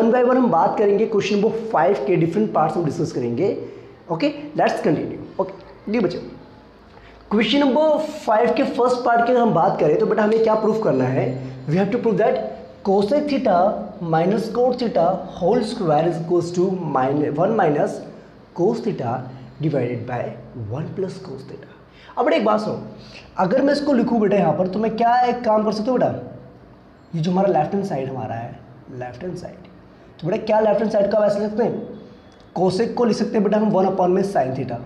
One by one हम बात करेंगे, क्वेश्चन नंबर 5 के डिफरेंट पार्ट्स हम डिस्कस करेंगे। Okay, let's continue. ओके, ये बच्चों क्वेश्चन नंबर 5 के फर्स्ट पार्ट की अगर हम बात करें तो बेटा हमें क्या प्रूफ करना है, we have to prove that cosec theta minus cot theta whole square is equals to 1 minus cos theta divided by 1 plus cos theta. अब बेटा एक बात सुनो, अगर मैं इसको लिखूँ बेटा यहाँ पर तो मैं क्या एक काम कर सकता हूँ बेटा, ये जो हमारा लेफ्ट हैंड साइड हमारा है, लेफ्ट हैंड साइड, तो बेटा क्या लेफ्ट हैंड साइड का वैसे लिख सकते हैं, कोसेक को लिख सकते हैं बेटा हम 1 अपॉन में साइन थीटा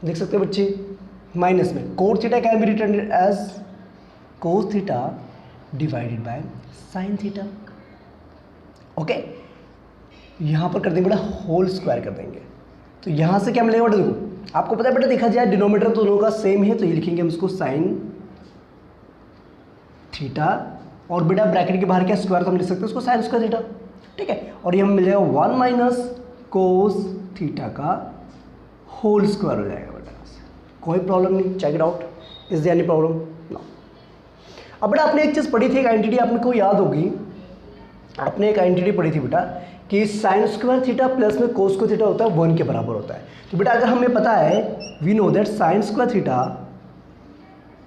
लिख सकते हैं बच्चे, माइनस में cot theta can be written as cos theta divided by sine theta. Okay, यहाँ पर कर देंगे बेटा होल स्क्वायर कर देंगे, तो यहाँ से क्या मिलेगा बेटा, देखो आपको पता है बेटा देखा जाए डिनोमिनेटर तो दोनों का सेम है, तो ये लिखेंगे हम इसको साइन थीटा और बेटा ब्रैकेट के बाहर क्या स्क्वायर तो हम लिख सकते हैं उसको साइन स्क्वायर थीटा, ठीक है, और ये हमें मिल जाएगा 1 माइनस कोस थीटा का होल स्क्वायर हो जाएगा बेटा, कोई प्रॉब्लम नहीं, check it out, is there any problem? No. अब बेटा आपने एक चीज़ पढ़ी थी, एक आइडेंटिटी आपने को याद होगी, आपने एक आइडेंटिटी पढ़ी थी बेटा कि साइन स्क्वायर थीटा प्लस में कोस स्क्वायर थीटा होता है 1 के बराबर होता है। तो बेटा अगर हमें पता है, we know that sine square theta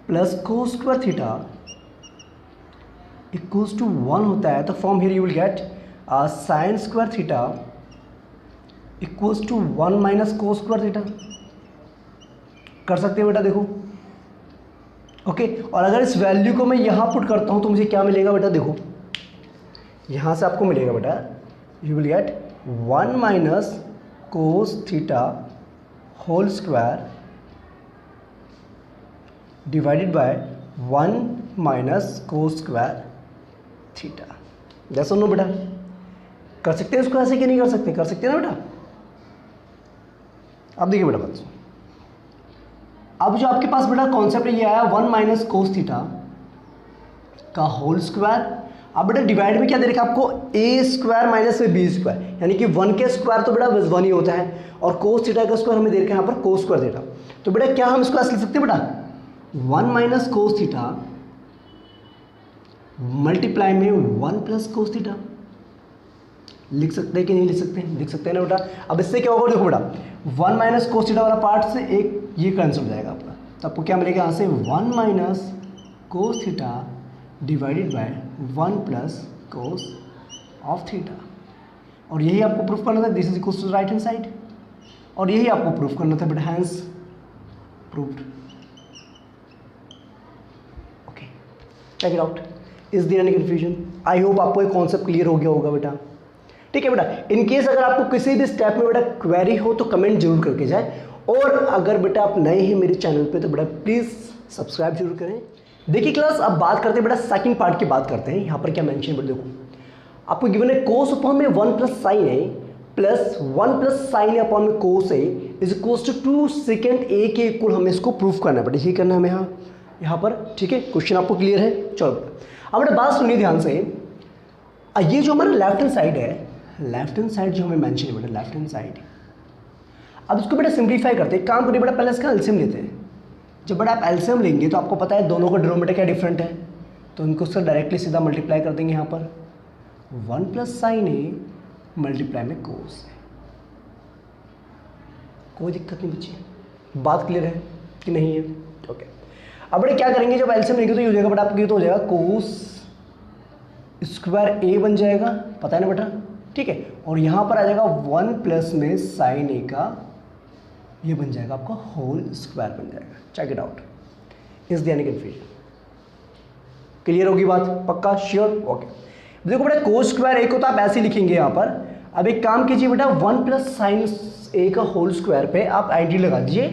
plus cos square theta equals to 1 होता है, तो from here you will get sine square theta equals to 1 minus cos square theta. कर सकते हैं बेटा देखो, ओके, और अगर इस वैल्यू को मैं यहाँ पुट करता हूँ तो मुझे क्या मिलेगा बेटा, देखो यहाँ से आपको मिलेगा बेटा, you will get 1 minus cos theta whole square divided by 1 minus cos square theta. जैसा नो बेटा, कर सकते हैं इसको ऐसे कि नहीं कर सकते, कर सकते हैं ना बेटा। अब देखिए बेटा बच्चों, अब जो आपके पास बेटा कॉन्सेप्ट ये आया 1 माइनस कोस थीटा का होल स्क्वायर, अब बेटा डिवाइड में क्या दे रखा है आपको, ए स्क्वायर माइनस में बी स्क्वायर, यानी कि 1 के स्क्वायर तो बेटा 1 ही होता है, और कोस थीटा का स्क्वायर हमें दे रखा है यहाँ पर कोस स्क्वायर थीटा। तो बेटा क्या हम इसको ऐसे लिख सकते हैं बेटा, 1 माइनस कोस थीटा मल्टीप्लाई में 1 प्लस कोस थीटा, लिख सकते हैं कि नहीं लिख सकते हैं, लिख सकते हैं ना बेटा। अब इससे क्या होगा, देखो बेटा 1 माइनस कोस थीटा वाला पार्ट से एक ये कैंसिल हो जाएगा आपका, तो आपको क्या मिलेगा यहाँ से 1 minus cos theta divided by 1 plus cos of theta, और यही आपको प्रूफ करना था, this is equals to right hand side, और यही आपको प्रूफ करना था बेटा, hence proved. Okay, check it out, is there any confusion? I hope आपको ये कॉन्सेप्ट क्लियर हो गया होगा बेटा, ठीक है बेटा। इन केस अगर आपको किसी भी स्टेप में बेटा क्वेरी हो तो कमेंट जरूर करके जाए, और अगर बेटा आप नए हैं मेरे चैनल पे तो बेटा प्लीज़ सब्सक्राइब जरूर करें। देखिए क्लास, अब बात करते हैं बेटा सेकंड पार्ट की बात करते हैं। यहाँ पर क्या मेंशन है बेटा, देखो आपको गिवन है कोस अपॉन में 1 plus sine A plus 1 plus sine A upon में cos A is equals to 2 second ए के इक्वल हमें इसको प्रूफ करना है बेटा, ये करना है हमें यहाँ पर, ठीक है। क्वेश्चन आपको क्लियर है? चलो अब बेटा बात सुनिए ध्यान से, ये जो हमारा लेफ्ट हैंड साइड है, लेफ्ट हैंड साइड जो हमें मेंशन है बेटा, लेफ्ट हैंड साइड, अब इसको बेटा सिंप्लीफाई करते हैं, काम करिए बेटा, पहले इसका एलसीएम लेते हैं। जब बेटा आप एलसीएम लेंगे तो आपको पता है दोनों का डिनोमिनेटर क्या डिफरेंट है, तो इनको उससे डायरेक्टली सीधा मल्टीप्लाई कर देंगे यहाँ पर, 1 प्लस साइन ए मल्टीप्लाई में कोस ए, कोई दिक्कत नहीं बच्ची, बात क्लियर है कि नहीं है? ओके, अब बेटा क्या करेंगे, जब एलसीएम लेंगे तो ये हो जाएगा बेटा आपको, ये तो हो जाएगा कोस स्क्वायर ए बन जाएगा, पता है ना बेटा, ठीक है, और यहाँ पर आ जाएगा 1 प्लस में साइन ए का ये बन जाएगा आपका होल स्क्वायर बन जाएगा। Check it out, is there any confusion? Clear होगी बात, पक्का, श्योर? ओके, देखो बेटा कोस स्क्वायर ए को तो आप ऐसे ही लिखेंगे यहाँ पर। अब एक काम कीजिए बेटा, 1 प्लस साइन ए का होल स्क्वायर पे आप आइडेंटिटी लगा दीजिए,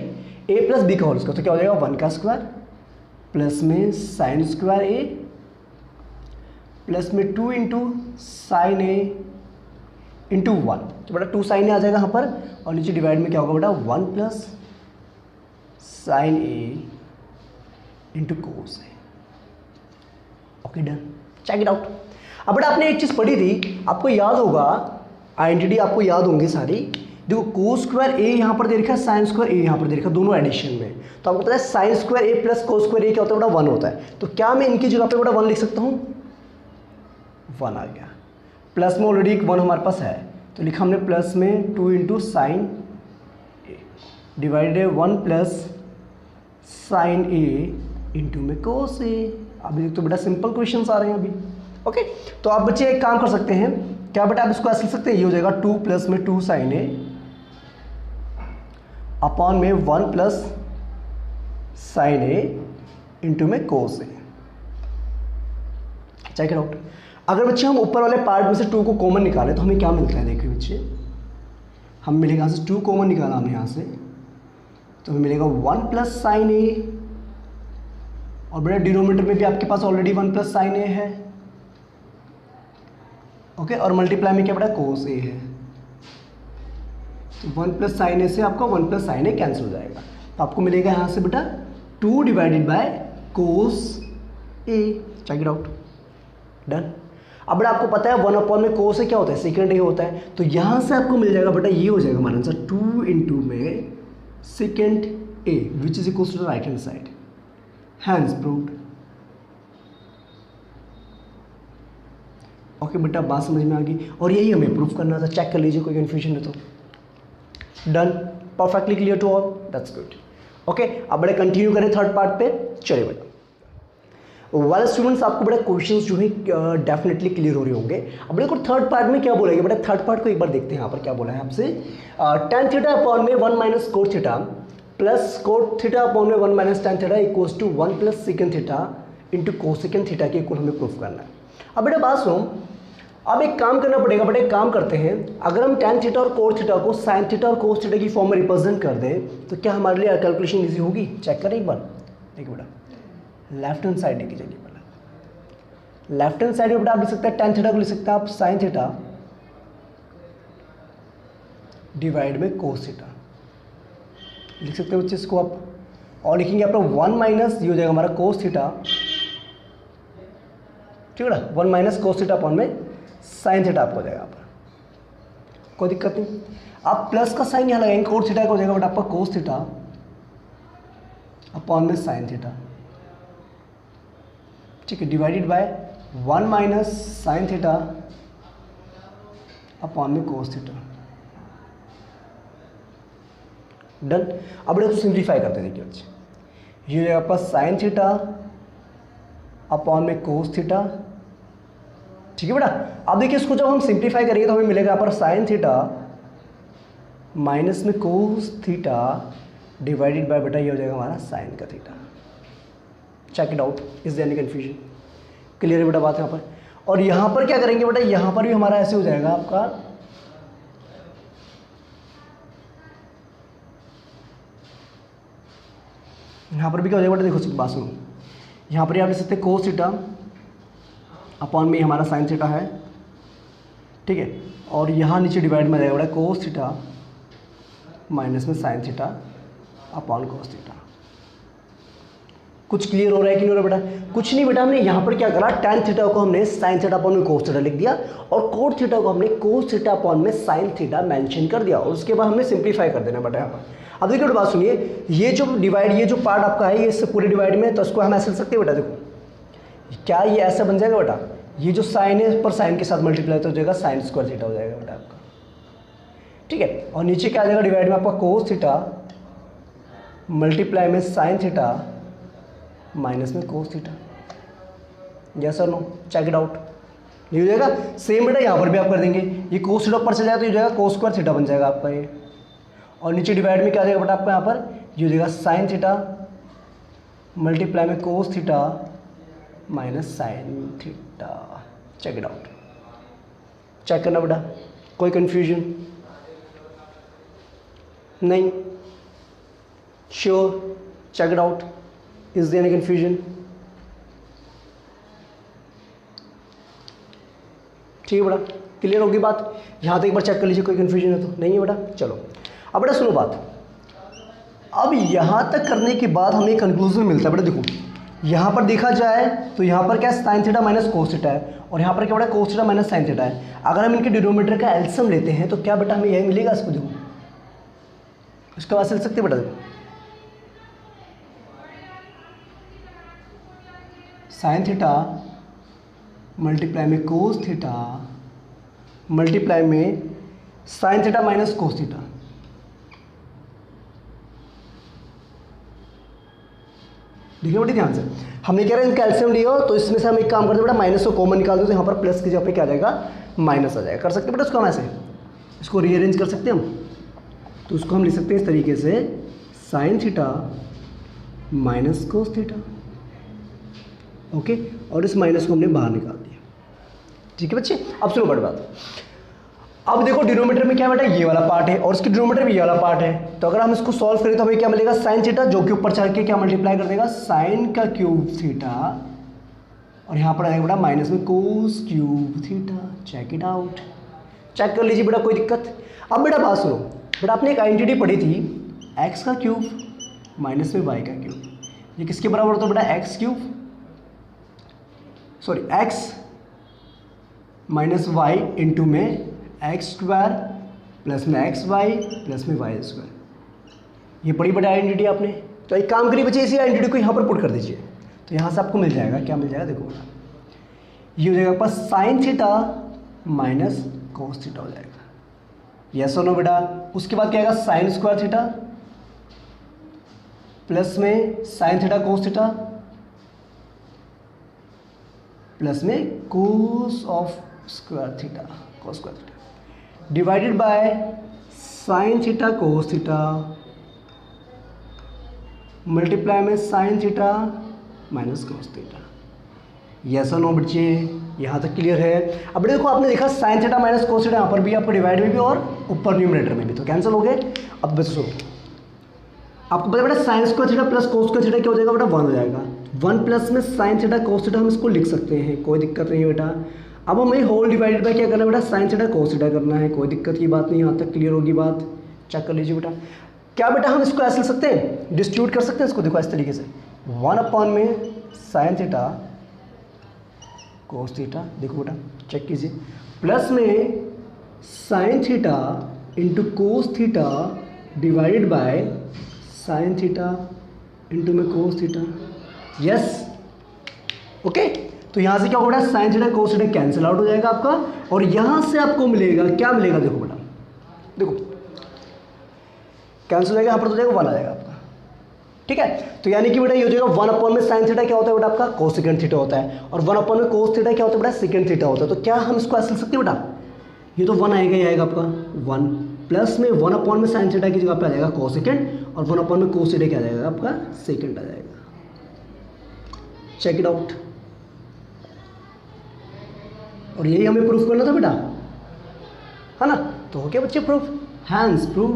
ए प्लस बी का होल स्क्वायर, तो क्या हो जाएगा 1 का स्क्वायर प्लस में साइन स्क्वायर ए प्लस में 2 इंटू साइन ए इंटू 1, तो बेटा 2 साइन ए आ जाएगा यहाँ पर, और नीचे डिवाइड में क्या होगा बेटा 1 plus sine A into cos A. Okay done, check it out. अब बेटा आपने एक चीज़ पढ़ी थी, आपको याद होगा, आइडेंटिटी आपको याद होंगी सारी। देखो कोस स्क्वायर ए यहाँ पर दे रखा है, साइन स्क्वायर ए यहाँ पर दे रखा है, दोनों एडिशन में, तो आपको पता है sign square A plus cos square ए क्या होता है बेटा 1 होता है, तो क्या मैं इनकी जगह पे बेटा 1 लिख सकता हूँ, 1 आ गया। प्लस में ऑलरेडी 1 हमारे पास है तो लिखा हमने प्लस में 2 into sine A divided 1 plus sine A into में कोस ए। अभी तो बेटा सिंपल क्वेश्चंस आ रहे हैं अभी। ओके, तो आप बच्चे एक काम कर सकते हैं, क्या बेटा आप इसको ऐसे लिख सकते हैं, ये हो जाएगा 2 प्लस में 2 साइन ए अपॉन में 1 प्लस साइन ए इंटू में cos A. Check it out. अगर बच्चे हम ऊपर वाले पार्ट में से 2 को कॉमन निकालें तो हमें क्या मिलता है, देखिए बच्चे हम मिलेगा यहाँ से 2 कॉमन निकाला हमने यहाँ से तो हमें मिलेगा 1 प्लस साइन ए, और बेटा डिनोमिनेटर में भी आपके पास ऑलरेडी 1 प्लस साइन ए है। ओके, और मल्टीप्लाई में क्या बेटा कोस ए है, तो 1 प्लस साइन ए से आपका 1 प्लस साइन ए कैंसिल हो जाएगा, तो आपको मिलेगा यहाँ से बेटा 2 divided by cos A. Check it out, done. अब बेटा आपको पता है 1 अपॉन में कोस ए क्या होता है, सेकंड ए होता है, तो यहाँ से आपको मिल जाएगा बेटा ये हो जाएगा हमारा आंसर 2 इंटू में second A which is equal to the right hand side, hence proved. Okay बेटा, बात समझ में आ गई, और यही हमें प्रूफ करना था। चेक कर लीजिए कोई कन्फ्यूजन है तो। Done, perfectly clear to all, that's good. Okay, अब बड़े कंटिन्यू करें थर्ड पार्ट पे। चलिए बेटा, वेल स्टूडेंट्स, आपको बड़े क्वेश्चंस जो है डेफिनेटली क्लियर हो रहे होंगे। अब देखो थर्ड पार्ट में क्या बोलेंगे बेटा, थर्ड पार्ट को एक बार देखते हैं। यहाँ पर क्या बोला है आपसे, tan थीटा अपॉन में 1 minus cot theta plus cot theta upon में 1 minus tan theta equals to 1 plus second theta into cosecant theta के इक्वल हमें प्रूफ करना है। अब बेटा बात सुनो, अब एक काम करना पड़ेगा बेटा, एक काम करते हैं, अगर हम tan थीटा और कोट थीटा को sin थीटा और कोस थीटा की फॉर्म में रिप्रेजेंट कर दें तो क्या हमारे लिए कैलकुलेशन इजी होगी। चेक करें एक बार, देखिए बेटा लेफ्ट हैंड साइड की जगह पर लेफ्ट हैंड साइड में बेटा आप लिख सकते हैं tan थीटा को लिख सकते हैं आप sin थीटा डिवाइड में कोस थीटा लिख सकते हैं बच्चे इसको आप, और लिखेंगे आपका 1 माइनस ये हो जाएगा हमारा कोस थीटा, ठीक है ना, 1 माइनस कोस थीटा अपॉन में साइन थीटा आपको हो जाएगा, यहाँ पर कोई दिक्कत नहीं। आप प्लस का साइन यहाँ लगाएंगे, कोस थीटा का हो जाएगा बट आपका कोस थीटा अपॉन में साइन थीटा, ठीक है, divided by 1 minus sine theta upon में कोस थीटा। डन। अब इसको सिंप्लीफाई करते हैं, देखिए बच्चे ये हो जाएगा आपका साइन थीटा अपॉन में कोस थीटा, ठीक है बेटा। अब देखिए इसको जब हम सिंप्लीफाई करेंगे तो हमें मिलेगा यहाँ पर साइन थीटा माइनस में कोस थीटा डिवाइडेड बाय बेटा ये हो जाएगा हमारा साइन का theta. Check it out, is there any confusion, clear है बेटा बात यहाँ पर। और यहाँ पर क्या करेंगे बेटा, यहाँ पर भी हमारा ऐसे हो जाएगा आपका यहाँ पर भी क्या हो जाएगा बेटा, देखो बात सुनो, यहाँ पर आप लिख सकते हैं कोस थीटा अपॉन में हमारा साइन थीटा है, ठीक है, और यहाँ नीचे डिवाइड में जाएगा बेटा कोस थीटा माइनस में sine theta upon cos theta. कुछ क्लियर हो रहा है कि नहीं हो रहा बेटा? कुछ नहीं बेटा, हमने यहाँ पर क्या करा, tan थीटा को हमने साइन थीटा अपॉन में कोस थीटा लिख दिया और कोट थीटा को हमने कोस थीटा अपॉन में साइन थीटा मेंशन कर दिया, और उसके बाद हमने सिंप्लीफाई कर देना बेटा यहाँ पर। अब देखिए बात सुनिए, ये जो डिवाइड, ये जो पार्ट आपका है ये इससे पूरे डिवाइड में, तो इसको हम ऐसे लिख सकते हैं बेटा, देखो क्या ये ऐसा बन जाएगा बेटा, ये जो साइन है पर साइन के साथ मल्टीप्लाई तो हो जाएगा साइन स्क्वायर थीटा हो जाएगा बेटा आपका, ठीक है, और नीचे क्या आ जाएगा डिवाइड में आपका कोस थीटा मल्टीप्लाई में साइन थीटा माइनस में कोस थीटा। यस और नो, चेक इट आउट, ये हो जाएगा सेम बेटा, यहाँ पर भी आप कर देंगे, ये कोस थीटा ऊपर चल जाएगा तो ये हो जाएगा कोस स्क्वायर थीटा बन जाएगा आपका ये, और नीचे डिवाइड में क्या आ जाएगा बेटा आपका यहाँ पर, ये हो जाएगा साइन थीटा मल्टीप्लाई में cos theta minus sine theta. Check it out, check करना बेटा, कोई कंफ्यूजन नहीं? Sure, check it out, is there any confusion? ठीक है बेटा, क्लियर होगी बात? यहाँ तक एक बार चेक कर लीजिए, कोई कंफ्यूजन है तो? नहीं है बेटा, चलो अब बेटा सुनो बात, अब यहाँ तक करने के बाद हमें कंक्लूजन मिलता है बेटा। देखो यहाँ पर देखा जाए तो यहाँ पर क्या है, sign theta minus cos theta है, और यहाँ पर क्या बेटा कोस थीटा माइनस साइन थीटा है। अगर हम इनके डिनोमिनेटर का एलसीएम लेते हैं तो क्या बेटा हमें यही मिलेगा, इसको देखो इसके बाद चल सकते बेटा, देखो साइन थीटा मल्टीप्लाई में कोस थीटा मल्टीप्लाई में sine theta minus cos theta. देखिए बेटे ध्यान से, हमने क्या इनका एलसीएम लिया तो इसमें से हम एक काम करते हैं बेटा, माइनस को कॉमन निकाल दो तो यहाँ पर प्लस की जगह पे क्या आ जाएगा, माइनस आ जाएगा। कर सकते हैं बेटा उसको हम ऐसे, इसको रीअरेंज कर सकते हैं हम, तो उसको हम लिख सकते हैं इस तरीके से sign theta minus cos theta. Okay, और इस माइनस को हमने बाहर निकाल दिया। ठीक है बच्चे, अब सुनो बड़ी बात, अब देखो डिनोमीटर में क्या बेटा ये वाला पार्ट है और इसके डिनोमीटर में ये वाला पार्ट है, तो अगर हम इसको सॉल्व करें तो हमें क्या मिलेगा, साइन थीटा जो कि ऊपर चढ़ के क्या मल्टीप्लाई कर देगा, साइन का क्यूब थीटा, और यहाँ पर आएगा बेटा माइनस में cos cube theta. Check it out, check कर लीजिए बेटा, कोई दिक्कत। अब बेटा बात सुनो बेटा, आपने एक आइडेंटिटी पढ़ी थी एक्स का क्यूब माइनस में वाई का क्यूब, ये किसके बराबर होता है बेटा, x cube sorry x minus y into में एक्स स्क्वायर प्लस में एक्स वाई प्लस में वाई स्क्वायर। ये बड़ी बड़ी आइडेंटिटी आपने, तो एक काम करिए बच्चे, इसी आइडेंटिटी को यहाँ पर पुट कर दीजिए, तो यहाँ से आपको मिल जाएगा, क्या मिल जाएगा देखो बेटा, ये हो जाएगा आपका sign theta minus cos theta हो जाएगा, यस और नो बेटा। उसके बाद क्या आएगा, साइन स्क्वायर थीटा प्लस में sine theta cos theta plus में cos of square theta, cos square theta divided by sine theta cos theta multiply में sine theta minus cos theta. Yes और नो बच्चे, यहाँ तक क्लियर है। अब देखो आपने देखा sine theta minus cos theta यहाँ पर भी आपको डिवाइड में भी और ऊपर न्यूमरेटर में भी, तो कैंसिल हो गए। अब बच्चों आपको पता बेटा sine square theta plus cos square theta क्या हो जाएगा बेटा, 1 हो जाएगा। 1 प्लस में साइन थीटा कोस थीटा हम इसको लिख सकते हैं, कोई दिक्कत नहीं है बेटा। अब हमें होल डिवाइडेड बाय क्या करना है बेटा, साइन थीटा कोस थीटा करना है, कोई दिक्कत की बात नहीं, यहाँ तक क्लियर होगी बात। चेक कर लीजिए बेटा, क्या बेटा हम इसको ऐसे लिख सकते हैं, डिस्ट्रीब्यूट कर सकते हैं इसको, देखो इस तरीके से 1 में साइन थीटा कोस थीटा, देखो बेटा चेक कीजिए, प्लस में sine theta into cos theta divided by sine theta into में कोस थीटा। यस ओके, तो यहाँ से क्या होगा बेटा, sign theta cos theta cancel out हो जाएगा आपका, और यहाँ से आपको मिलेगा, क्या मिलेगा देखो बेटा, देखो कैंसिल हो जाएगा, यहाँ पर तो जाएगा 1 आ जाएगा आपका। ठीक है, तो यानी कि बेटा ये हो जाएगा 1 में साइन थीटा क्या होता है बेटा आपका, कोस सेकंड थीटा होता है, और 1 में कोस थीटा क्या होता है बेटा, सेकंड थीटा होता है। तो क्या हम इसको ऐसे लिख सकते हैं बेटा, ये तो 1 आएगा ही आएगा आपका 1 प्लस में 1 में साइन थीटा की जगह पे आ जाएगा कोस सेकंड, और 1 में कोस थीटा क्या आ जाएगा आपका, सेकंड आ जाएगा। चेक इट आउट, और यही हमें प्रूफ करना था बेटा, है ना, तो हो गया बच्चे proof, hence proof.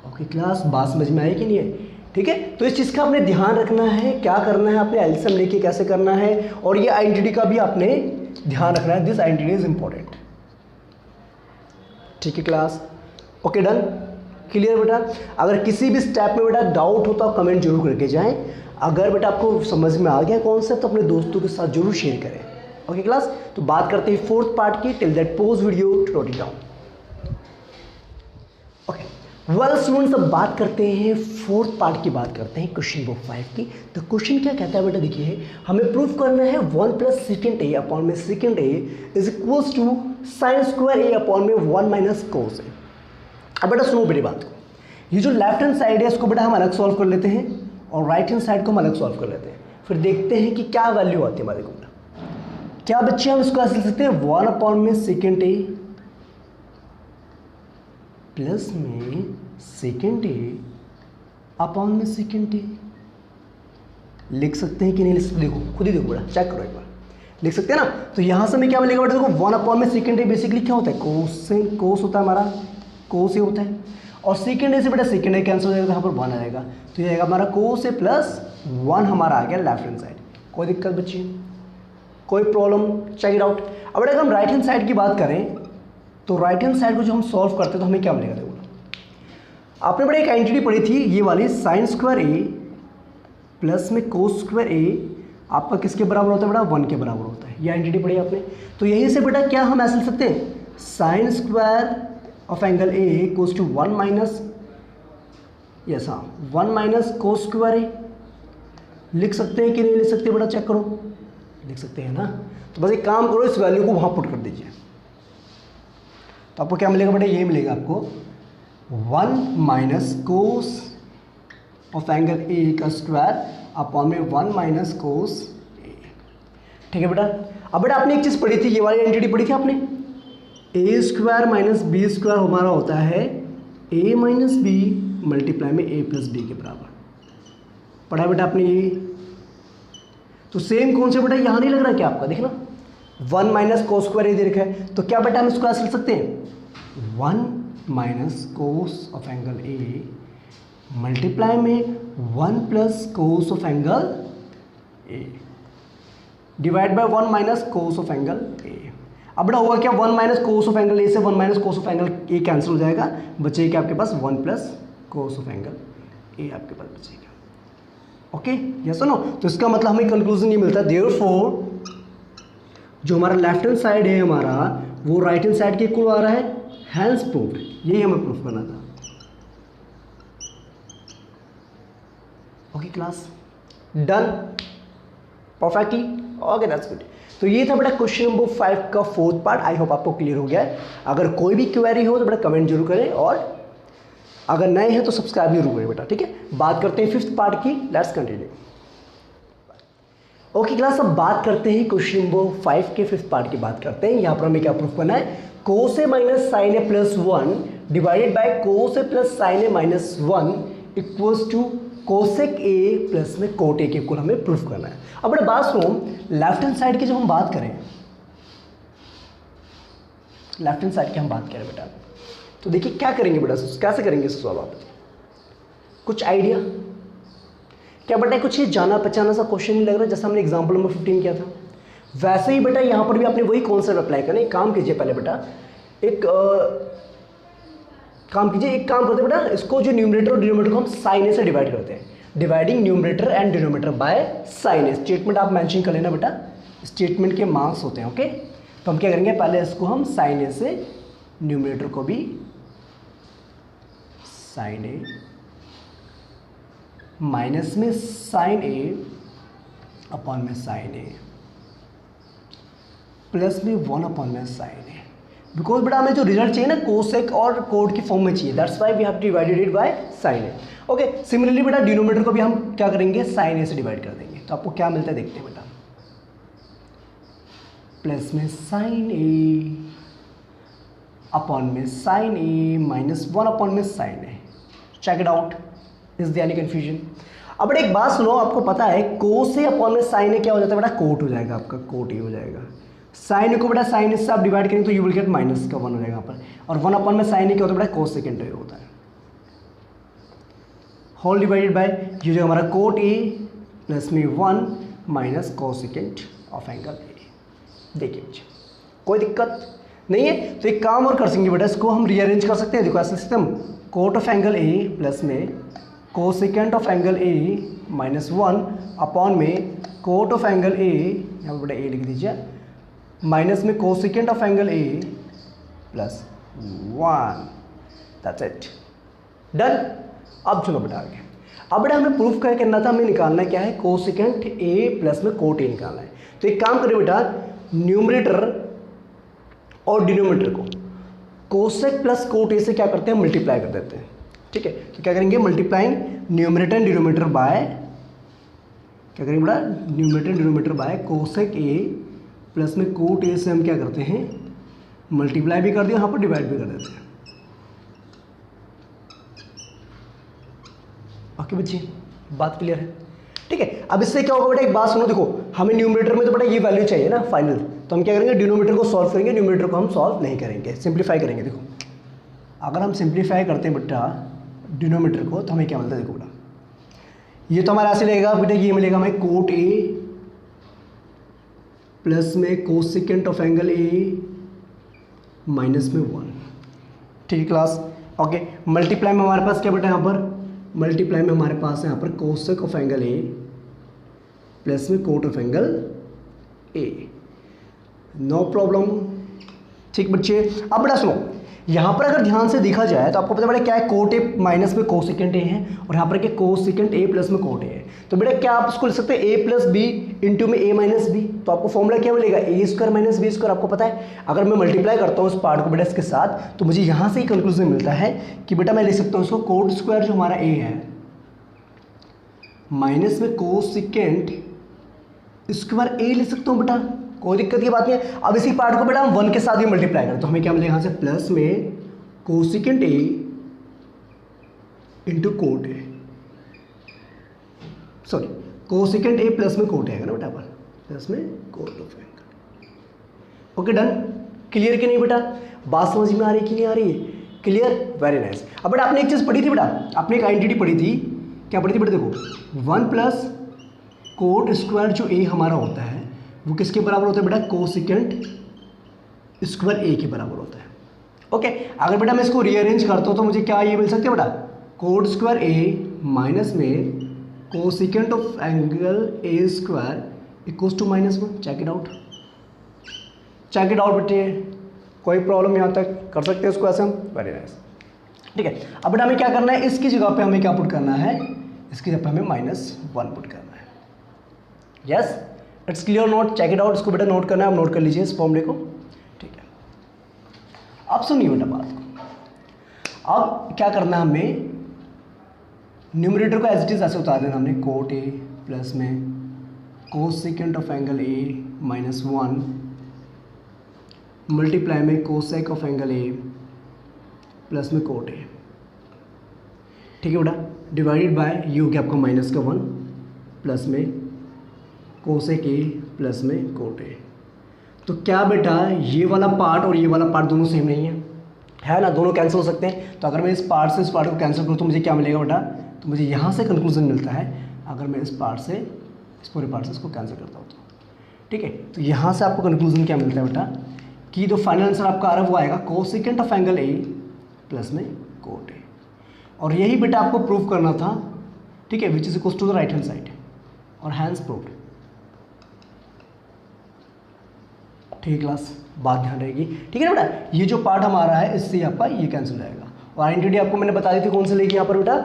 Okay class, बात समझ में आई कि नहीं है? ठीक है, तो इस चीज़ का आपने ध्यान रखना है, क्या करना है आपने, एलसीएम लेके कैसे करना है, और ये आइडेंटिटी का भी आपने ध्यान रखना है, दिस आइडेंटिटी इज इंपॉर्टेंट। ठीक है क्लास, ओके डन, क्लियर बेटा। अगर किसी भी स्टेप में बेटा डाउट हो तो आप कमेंट जरूर करके जाएं। अगर बेटा आपको समझ में आ गया कॉन्सेप्ट तो अपने दोस्तों के साथ जरूर शेयर करें। ओके क्लास, तो बात करते हैं 4th पार्ट की, till that pause video to note it down. Okay well students, अब बात करते हैं 4th पार्ट की, बात करते हैं क्वेश्चन बुक 5 की। तो क्वेश्चन क्या कहता है बेटा, देखिए हमें प्रूफ करना है 1 + सेकेंड ए अपॉन में second A is equals to sine square A upon में 1 माइनस कोस ए। अब बेटा सुनो मेरी बात को, ये जो लेफ्ट हैंड साइड है इसको बेटा हम अलग सॉल्व कर लेते हैं, और राइट हैंड साइड को हम अलग सॉल्व कर लेते हैं, फिर देखते हैं कि क्या वैल्यू आती है हमारे को। क्या बच्चे हम इसको ऐसे लिख सकते हैं 1 अपॉन में सेकेंड ए प्लस में सेकेंड ए अपॉन में सेकेंड ए, लिख सकते हैं कि नहीं लिख सकते, देखो खुद ही देखो बेटा, चेक करो एक बार, लिख सकते हैं ना। तो यहाँ से हमें क्या मिलेगा बेटा, देखो 1 अपॉन में सेकेंड ए बेसिकली क्या होता है, कोस होता है हमारा, कोस ए होता है, और सेकेंड ए से बेटा सेकेंड ए कैंसिल हो जाएगा, यहाँ पर 1 आ जाएगा, तो ये आएगा हमारा कोस ए प्लस 1 हमारा आ गया लेफ्ट हैंड साइड। कोई दिक्कत बच्ची, कोई प्रॉब्लम, चेक इट आउट। अब अगर हम राइट हैंड साइड की बात करें तो राइट हैंड साइड को जो हम सॉल्व करते हैं तो हमें क्या मिलेगा, देखो आपने बड़ा एक आइडेंटिटी पढ़ी थी ये वाली, साइन स्क्वायर ए प्लस में कोस स्क्वायर ए आपका किसके बराबर होता है बेटा, 1 के बराबर होता है, ये आइडेंटिटी पढ़ी आपने। तो यहीं से बेटा क्या हम ऐसे लिख सकते हैं, sine square of angle A equals to 1 minus, yes हाँ 1 माइनस कोस स्क्वायर ए लिख सकते हैं कि नहीं लिख सकते बेटा, चेक करो, लिख सकते हैं ना। तो बस एक काम करो, इस वैल्यू को वहाँ पुट कर दीजिए, तो आपको क्या मिलेगा बेटा, ये मिलेगा आपको 1 माइनस कोस ऑफ एंगल ए का स्क्वायर अपॉन में 1 माइनस कोस ए। ठीक है बेटा। अब बेटा आपने एक चीज़ पढ़ी थी, ये वाली एंटिटी पढ़ी थी आपने, ए स्क्वायर माइनस बी स्क्वायर हमारा होता है ए माइनस बी मल्टीप्लाई में ए प्लस बी के बराबर। पढ़ा बेटा आपने ये। तो सेम कौन से बेटा यहाँ नहीं लग रहा क्या आपका, देखना 1 माइनस कोस स्क्वायर ये दे रखा है, तो क्या बेटा हम इसको ऐसे लिख सकते हैं 1 minus cos of angle A multiply में 1 plus cos of angle A divide by 1 minus cos of angle ए। अब बेटा होगा क्या, 1 माइनस कोस ऑफ एंगल ए से 1 minus cos of angle A cancel हो जाएगा, बचेगा आपके पास 1 प्लस कोस ऑफ एंगल ए आपके पास बचेगा। ओके, यस और नो। तो इसका मतलब हमें कंक्लूजन ये मिलता है, देयरफॉर जो हमारा लेफ्ट हैंड साइड है हमारा वो राइट हैंड साइड के इक्वल आ रहा है, हैंस प्रूव्ड। यही हमें प्रूफ करना था। Okay class, done perfectly. Okay that's good. तो ये था बेटा क्वेश्चन नंबर 5 का 4th पार्ट। आई होप आपको क्लियर हो गया है। अगर कोई भी क्वेरी हो तो बेटा कमेंट जरूर करें, और अगर नए हैं तो सब्सक्राइब जरूर करें बेटा। ठीक है, बात करते हैं 5th पार्ट की। Let's continue. ओके क्लास, अब बात करते हैं क्वेश्चन नंबर 5 के 5th पार्ट की बात करते हैं। यहाँ पर हमें क्या प्रूफ करना है, cos A minus sine A plus 1 divided by cos A plus sine A minus 1 equals to cosec A plus में कोट ए के इक्वल हमें प्रूफ करना है। अब बेटा बात सुनो, लेफ्ट हैंड साइड की जब हम बात करें, लेफ्ट हैंड साइड की हम बात करें बेटा, तो देखिए क्या करेंगे बेटा, कैसे करेंगे इस सवाल आप, कुछ आइडिया क्या बेटा, कुछ ये जाना पहचाना सा क्वेश्चन नहीं लग रहा जैसा हमने एग्जाम्पल नंबर 15 किया था। वैसे ही बेटा यहाँ पर भी आपने वही कॉन्सेप्ट अप्लाई करना है। एक काम कीजिए पहले बेटा, एक काम करते बेटा, इसको जो न्यूमरेटर और डिनोमिनेटर को हम साइन ए से डिवाइड करते हैं। Dividing numerator and denominator by sine A. Statement आप मेंशन कर लेना बेटा, स्टेटमेंट के मार्क्स होते हैं। ओके, तो हम क्या करेंगे, पहले इसको हम साइन ए से, न्यूमरेटर को भी साइन ए माइनस में साइन ए अपॉन में साइन ए प्लस में 1 अपॉन में साइन ए। बिकॉज बेटा हमें जो रिजल्ट चाहिए ना कोसेक और कोड की फॉर्म में चाहिए, that's why we have divided it by sine A. Okay, similarly बेटा डिनोमिनेटर को भी हम क्या करेंगे, साइन ए से डिवाइड कर देंगे। तो आपको क्या मिलता है देखते हैं बेटा, प्लस में साइन ए अपॉन में साइन ए माइनस 1 अपॉन में sine A. Check it out, is there any confusion. अब बेटा एक बात सुनो, आपको पता है कोस ए अपॉन में साइन ए क्या हो जाता है बेटा, कोट हो जाएगा आपका, कोट ए हो जाएगा। साइन ए को बेटा साइन ए से आप डिवाइड करेंगे तो यू विल गेट माइनस का 1 हो जाएगा यहाँ पर, और 1 अपॉन में साइन ए क्या होता है बेटा, कोस सेकेंड ए होता है, होल डिवाइडेड बाय ये जो हमारा कोट ए प्लस में 1 minus cos second of angle ए। देखिए बच्चे कोई दिक्कत नहीं है, तो एक काम और कर सकेंगे बेटा, इसको हम रीअरेंज कर सकते हैं। देखो ऐसा system, cot of angle A plus में cosecant of angle A minus 1 upon में कोट ऑफ एंगल ए, यहाँ पर बेटा ए लिख दीजिए, माइनस में cosecant of angle A plus 1। That's it, done. अब सुनो बेटा आगे, अब बेटा हमें प्रूफ क्या करना था, हमें निकालना क्या है, कोसेकेंट ए प्लस में कोट ए निकालना है। तो एक काम करें बेटा, न्यूमरेटर और डिनोमिनेटर को कोसेक प्लस कोट ए से क्या करते हैं, मल्टीप्लाई कर देते हैं। ठीक है, तो क्या करेंगे, multiplying numerator and denominator by, क्या करेंगे बेटा, numerator denominator by cosec A plus में कोट ए से हम क्या करते हैं, मल्टीप्लाई भी कर दिया, यहाँ पर डिवाइड भी कर देते हैं। ओके बच्चे, बात क्लियर है। ठीक है, अब इससे क्या होगा बेटा, एक बात सुनो, देखो हमें न्यूमरेटर में तो बेटा ये वैल्यू चाहिए ना फाइनल, तो हम क्या करेंगे, डिनोमिनेटर को सॉल्व करेंगे, न्यूमरेटर को हम सॉल्व नहीं करेंगे, सिंप्लीफाई करेंगे। देखो अगर हम सिंप्लीफाई करते हैं बेटा डिनोमिनेटर को, तो हमें क्या मिलता है, देखो बेटा ये तो हमारा ऐसे लगेगा बेटा, ये मिलेगा हमें कोट ए प्लस में cosecant of angle A minus में 1। ठीक है क्लास, ओके। मल्टीप्लाई में हमारे पास क्या बेटा, यहाँ पर मल्टीप्लाई में हमारे पास है यहाँ पर cosec of angle A plus में cot of angle A, no problem. ठीक बच्चे, अब बेटा सुनो, यहाँ पर अगर ध्यान से देखा जाए तो आपको पता बेटा क्या है, कोट ए माइनस में कोसेकेंट ए है और यहाँ पर क्या कोसेकेंट ए प्लस में कोट ए है। तो बेटा क्या आप इसको लिख सकते हैं ए प्लस बी इंटू में ए माइनस बी। तो आपको फॉर्मूला क्या मिलेगा, ए स्क्वायर माइनस बी स्क्वायर। आपको पता है अगर मैं मल्टीप्लाई करता हूँ इस पार्ट को बेटा इसके साथ तो मुझे यहाँ से ही कंक्लूजन मिलता है कि बेटा मैं लिख सकता हूँ इसको कोट स्क्वायर जो हमारा ए है माइनस में कोसेकेंट स्क्वायर ए लिख सकता हूँ बेटा, कोई दिक्कत की बात नहीं है। अब इसी पार्ट को बेटा हम 1 के साथ भी मल्टीप्लाई करें तो हमें क्या मिलेगा यहाँ से प्लस में cosecant A into cot A, sorry cosecant A plus में कोट ए है ना बेटा, पर प्लस में cot of angle. Okay done, clear कि नहीं बेटा, बात समझ में आ रही कि नहीं आ रही है, क्लियर, वेरी नाइस। अब बेटा आपने एक चीज़ पढ़ी थी बेटा, आपने एक आइडेंटिटी पढ़ी थी, क्या पढ़ी थी बेटा, देखो 1 प्लस कोट स्क्वायर जो ए हमारा होता है वो किसके बराबर होता है बेटा, कोसेकेंट स्क्वायर ए के बराबर होता है। ओके अगर बेटा मैं इसको रीअरेंज करता हूँ तो मुझे क्या ये मिल सकता है बेटा, कोट स्क्वायर ए माइनस में cosecant of angle A square equals to -1। Check it out, check it out बेटे, कोई प्रॉब्लम यहाँ तक कर सकते हैं इसको ऐसे हम, वेरी नाइस। ठीक है अब बेटा हमें क्या करना है, इसकी जगह पे हमें क्या पुट करना है, इसकी जगह पे हमें -1 पुट करना है। Yes it's clear note, check it out, इसको बेटा नोट करना है, आप नोट कर लीजिए इस फॉर्मूले को। ठीक है अब सुनिए बेटा बात को, अब क्या करना है हमें, न्यूमरेटर को एज इट इज ऐसे उतार देना हमने, कोट ए प्लस में cosecant of angle A -1 multiply में cosec of angle A plus में कोट ए। ठीक है बेटा, डिवाइडेड बाय ये हो गया आपका -1 प्लस में कोसेक ए प्लस में कोट ए। तो क्या बेटा ये वाला पार्ट और ये वाला पार्ट दोनों सेम नहीं है ना, दोनों कैंसिल हो सकते हैं। तो अगर मैं इस पार्ट से इस पार्ट को कैंसिल करूँ तो मुझे क्या मिलेगा बेटा, तो मुझे यहाँ से कंक्लूजन मिलता है अगर मैं इस पार्ट से इस पूरे पार्ट से इसको कैंसिल करता हूँ तो। ठीक है तो यहाँ से आपको कंक्लूजन क्या मिलता है बेटा, कि जो फाइनल आंसर आपका आ रहा है वो आएगा cosecant of angle A plus में कोट ए। और यही बेटा आपको प्रूव करना था, ठीक है, which is equals to the right hand side, और हैंड्स प्रूव्ड। ठीक है क्लास, बात ध्यान रहेगी, ठीक है ना बेटा। ये जो पार्ट हमारा है इससे आपका ये कैंसिल हो जाएगा। और आइडेंटिटी आपको मैंने बता दी थी कौन से लेगी यहाँ पर बेटा,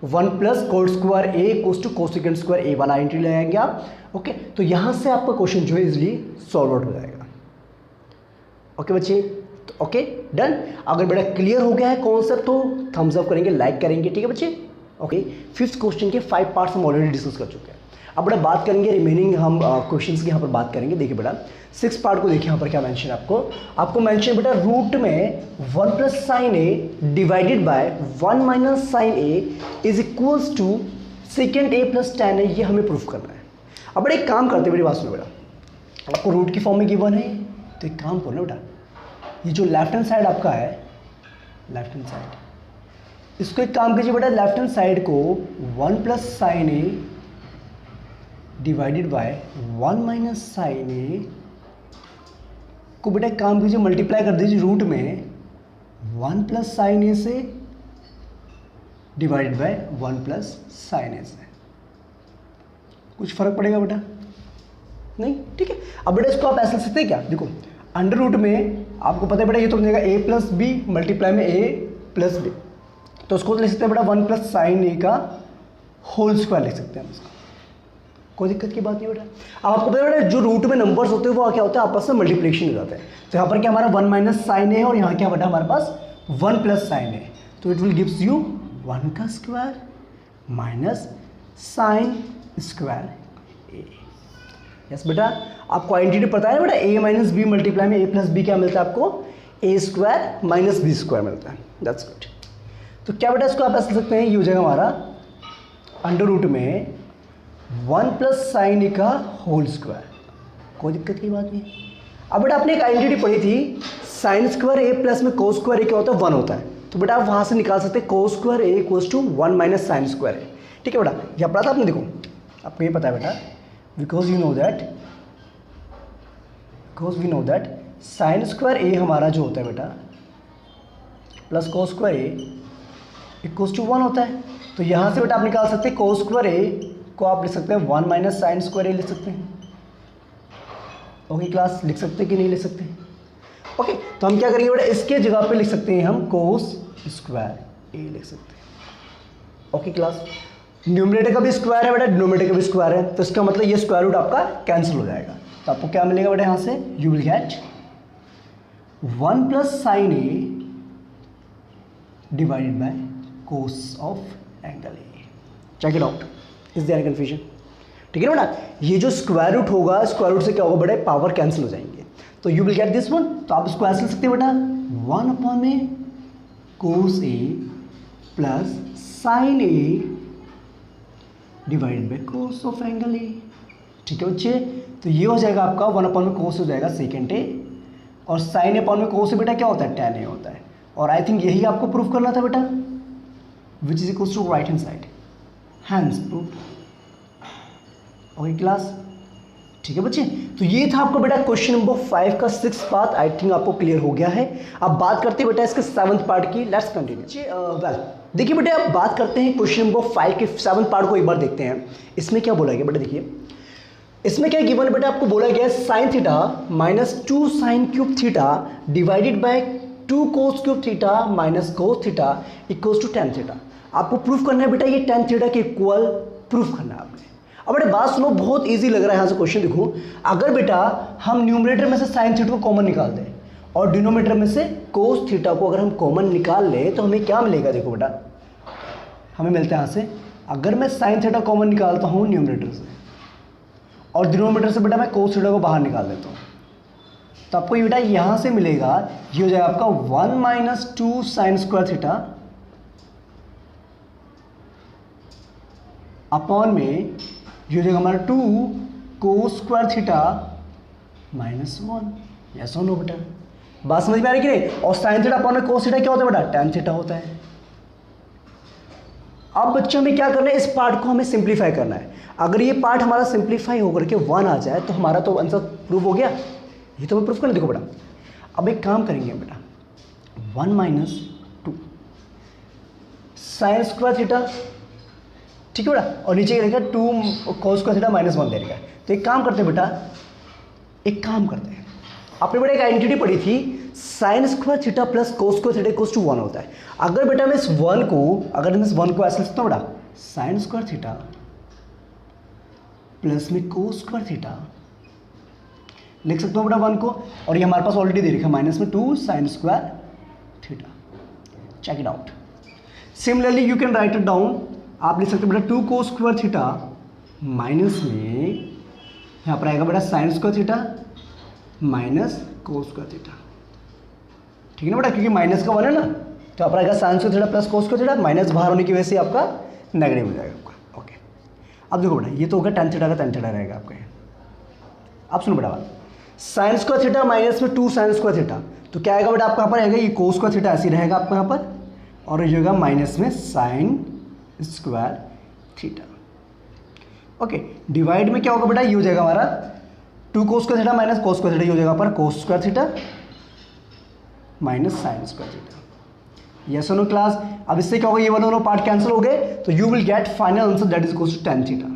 1 plus cot square A equals to cosecant square A वाला आइडेंटिटी ले आएंगे आप। ओके तो यहाँ से आपका क्वेश्चन जो है इजिली सॉल्व आउट हो जाएगा। ओके बच्चे, तो ओके डन। अगर बेटा क्लियर हो गया है कॉन्सेप्ट तो थम्स अप करेंगे, लाइक करेंगे, ठीक है बच्चे। ओके 5th क्वेश्चन के 5 पार्ट्स हम ऑलरेडी डिस्कस कर चुके हैं। अब बेटा बात करेंगे रिमेनिंग हम क्वेश्चंस की यहाँ पर बात करेंगे। देखिए बेटा 6 पार्ट को देखिए यहाँ पर क्या मेंशन है आपको मेंशन बेटा रूट में 1 plus sine A divided by 1 minus sine A is equals to second A plus tan A, ये हमें प्रूफ करना है। अब बेटा एक काम करते हैं, मेरी बात सुनो बेटा, आपको रूट की फॉर्म में गिवन है तो एक काम करो ना बेटा, ये जो लेफ्ट हैंड साइड आपका है, लेफ्ट हैंड साइड, इसको एक काम कीजिए बेटा, लेफ्ट हैंड साइड को 1 plus sine A divided by 1 minus sine A को बेटा एक काम कीजिए मल्टीप्लाई कर दीजिए रूट में 1 प्लस साइन ए से डिवाइडेड बाय 1 प्लस साइन ए से। कुछ फर्क पड़ेगा बेटा? नहीं, ठीक है। अब बेटा इसको आप ऐसे लिख सकते हैं क्या, देखो अंडर रूट में आपको पता है बेटा ये तो बनेगा a प्लस बी मल्टीप्लाई में a प्लस बी, तो उसको लिख सकते हैं बेटा 1 प्लस साइन ए का होल स्क्वायर लिख सकते हैं हम इसको, कोई दिक्कत की बात नहीं बेटा। अब आपको पता है बेटा जो रूट में नंबर्स होते हैं वो क्या होता है, आपस में मल्टीप्लिकेशन हो जाते हैं। तो यहाँ पर क्या हमारा 1 माइनस साइन ए है और यहाँ क्या बेटा हमारे पास 1 प्लस साइन ए, तो इट विल गिव्स यू 1 का square minus sine square A. Yes बेटा, आपको आइडेंटिटी पता है बेटा, a माइनस बी मल्टीप्लाई में a प्लस बी क्या मिलता है आपको, a square minus B square मिलता है। That's good. तो क्या बेटा इसको आप ऐसे लिख सकते हैं, ये हो जाएगा हमारा अंडर रूट में 1 प्लस साइन ए का होल स्क्वायर, कोई दिक्कत की बात नहीं। अब बेटा आपने एक आइडेंटिटी पढ़ी थी, साइन स्क्वायर ए प्लस में कोस स्क्वायर ए क्या होता है, 1 होता है। तो बेटा आप वहाँ से निकाल सकते हैं cos square A equals to 1 minus sine square A. ठीक है बेटा, यह पढ़ा था आपने, देखो आपको ये पता है बेटा, because we know that sin square A हमारा जो होता है बेटा plus cos square A equals to 1 होता है। तो यहाँ से बेटा आप निकाल सकते हैं कोस स्क्वायर ए को आप लिख सकते हैं 1 माइनस साइन स्क्वायर ए लिख सकते हैं। ओके क्लास, लिख सकते हैं कि नहीं लिख सकते? ओके, तो हम क्या करेंगे बेटा, इसके जगह पे लिख सकते हैं हम कोस स्क्वायर ए लिख सकते हैं। ओके क्लास, न्यूमरेटर का भी स्क्वायर है बेटा, डिनोमिनेटर का भी स्क्वायर है, तो इसका मतलब ये स्क्वायर रूट आपका कैंसिल हो जाएगा। तो आपको क्या मिलेगा बेटा यहाँ से, you will get 1 plus sine A divided by cos of angle A. Check it out, is there any confusion? ठीक है ना बेटा, ये जो स्क्वायर रूट होगा, स्क्वायर रूट से क्या होगा बेटा, पावर कैंसिल हो जाएंगे, तो you will get this one. तो आप इसको ऐसे लिख सकते हैं बेटा, 1 अपॉन में cos A plus sine A divided by cos of angle A. ठीक है बच्चे, तो ये हो जाएगा आपका 1 अपॉन में कोस हो जाएगा सेकेंड ए, और साइन अपॉन में कोस बेटा क्या होता है, tan ए होता है। और आई थिंक यही आपको प्रूफ करना था बेटा, which is equals to right hand side, hence proof. Okay class, ठीक है बच्चे, तो ये था आपका बेटा क्वेश्चन नंबर 5 का 6th पार्ट। आई थिंक आपको क्लियर हो गया है। अब बात करते हैं बेटा इसके 7th पार्ट की। Let's continue. वेल देखिए बेटा, अब बात करते हैं क्वेश्चन नंबर 5 के 7th पार्ट को एक बार देखते हैं। इसमें क्या बोला गया बेटा, देखिए इसमें क्या गिवन है बेटा, आपको बोला गया sine theta minus 2 sine cube theta divided by 2 cos cube theta minus cos theta equals to tan theta. आपको प्रूफ करना है बेटा ये tan थीटा के इक्वल प्रूफ करना है आपने। अब बेटा बात सुनो, बहुत इजी लग रहा है यहाँ से क्वेश्चन। देखो, अगर बेटा हम न्यूमरेटर में से साइन थीटा को कॉमन निकाल दें और डिनोमिनेटर में से कोस थीटा को अगर हम कॉमन निकाल लें तो हमें क्या मिलेगा, देखो बेटा हमें मिलता है यहाँ से, अगर मैं साइन थीटा कॉमन निकालता हूँ न्यूमरेटर से और डिनोमिनेटर से बेटा मैं कोस थीटा को बाहर निकाल देता हूँ, तो आपको ये बेटा यहाँ से मिलेगा, ये हो जाएगा आपका 1 minus 2 sine square theta upon में ये हो जाएगा हमारा 2 कोस स्क्वायर थीटा माइनस 1। यस और नो बेटा, बात समझ में आ रही कि नहीं? और साइन थीटा अपॉन में कोस थीटा क्या होता है बेटा, tan थीटा होता है। अब बच्चों हमें क्या करना है, इस पार्ट को हमें सिंप्लीफाई करना है। अगर ये पार्ट हमारा सिंप्लीफाई होकर के 1 आ जाए तो हमारा तो आंसर प्रूफ हो गया। ये तो हमें प्रूफ करना। देखो बेटा, अब एक काम करेंगे बेटा, 1 माइनस 2 साइन स्क्वायर थीटा, ठीक है बेटा, और नीचे रहेगा 2 कोस स्क्वायर थीटा माइनस 1 देगा। तो एक काम करते हैं बेटा, एक काम करते हैं, आपने बेटा एक आइडेंटिटी पढ़ी थी, sine square theta plus cos square theta equals to 1 होता है। अगर बेटा मैं इस 1 को, अगर मैं इस 1 को ऐसे लिख सकता हूँ बेटा, साइन स्क्वायर थीटा प्लस में कोस स्क्वायर थीटा लिख सकता हूँ बेटा 1 को, और ये हमारे पास ऑलरेडी दे रखा है माइनस में 2 sine square theta. Check it out. Similarly you can write it down, आप लिख सकते हैं बेटा 2 कोस स्क्वायर थीटा माइनस में यहाँ पर आएगा बेटा sine square theta minus cos square theta. ठीक है ना बेटा, क्योंकि माइनस का 1 है ना, तो आप आएगा sine square theta plus cos square theta, minus बाहर होने की वजह से आपका नेगेटिव हो जाएगा आपका। ओके, अब देखो बेटा, ये तो होगा tan थीटा का tan थीटा रहेगा आपका। अब सुनो बेटा बात, साइन स्क्वायर थीटा माइनस में 2 साइन स्क्वायर थीटा, तो क्या आएगा बेटा आपका यहाँ पर आएगा, ये कोस स्क्वायर थीटा ऐसे रहेगा आपका यहाँ पर, और ये होगा माइनस में sign square theta. Okay, divide में क्या होगा बेटा, ये हो जाएगा हमारा 2 कोस square theta minus cos square theta, ये हो जाएगा पर कोस square theta minus sine square theta. Yes और नो क्लास। अब इससे क्या होगा, ये वाला दोनों पार्ट कैंसिल हो गए, तो you will get final answer that is equals to tan theta.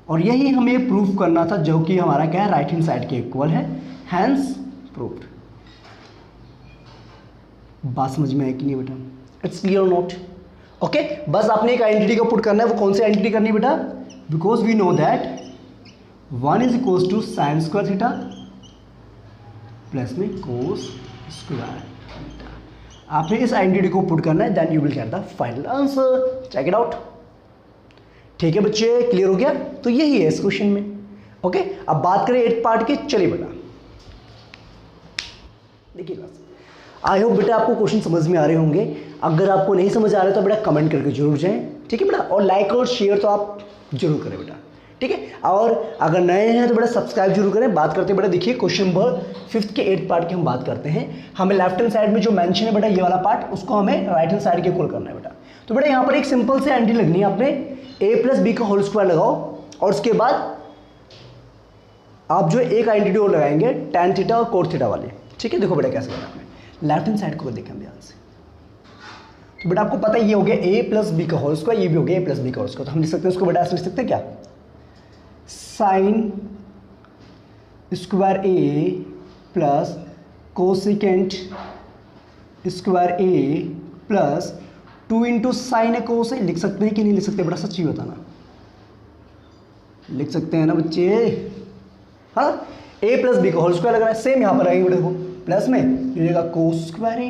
और यही हमें प्रूफ करना था, जो कि हमारा क्या है, राइट हैंड साइड के इक्वल है, हैंस प्रूव्ड। बात समझ में आई कि नहीं बेटा? इट्स क्लियर और नॉट? ओके, बस आपने एक आइडेंटिटी को पुट करना है। वो कौन सी आइडेंटिटी करनी है बेटा? Because we know that 1 is equals to sine square theta plus में कोस स्क्वायर थीटा। आपने इस आइडेंटिटी को पुट करना है, then you will get the final answer. Check it out. ठीक है बच्चे, क्लियर हो गया? तो यही है इस क्वेश्चन में। ओके, अब बात करें 8th पार्ट की। चलिए बेटा देखिए बस, आई होप बेटा आपको क्वेश्चन समझ में आ रहे होंगे। अगर आपको नहीं समझ आ रहे तो बेटा कमेंट करके जरूर जाएं, ठीक है बेटा, और लाइक और शेयर तो आप जरूर करें बेटा, ठीक है। और अगर नए हैं तो बेटा सब्सक्राइब जरूर करें। बात करते हैं बेटा, देखिए क्वेश्चन नंबर 5th के 8th पार्ट की हम बात करते हैं। हमें लेफ्ट हैंड साइड में जो मेंशन है बेटा, ये वाला पार्ट, उसको हमें राइट हैंड साइड के इक्वल करना है बेटा। तो बेटा यहाँ पर एक सिंपल से आइडेंटिटी लगनी है, आपने a प्लस बी का होल स्क्वायर लगाओ, और उसके बाद आप जो एक आइडेंटिटी और लगाएंगे tan थीटा और कोट थीटा वाले, ठीक है। देखो बेटा कैसे करना है, आपने लेफ्ट हैंड साइड को देखें ध्यान से। तो बेटा आपको पता है ये हो गया a प्लस बी का होल स्क्वायर, ये भी हो गया a प्लस बी का होल स्क्वायर। तो हम लिख सकते हैं उसको बेटा ऐसे लिख सकते हैं क्या, sine square a plus cosecant square A plus 2 into sine A cos A. लिख सकते हैं कि नहीं लिख सकते, बड़ा सच्ची बताना। लिख सकते हैं ना बच्चे? हाँ, ए प्लस बी का होल स्क्वायर लग रहा है, सेम यहाँ पर आएंगे देखो, प्लस में ये जाएगा कोस स्क्वायर ए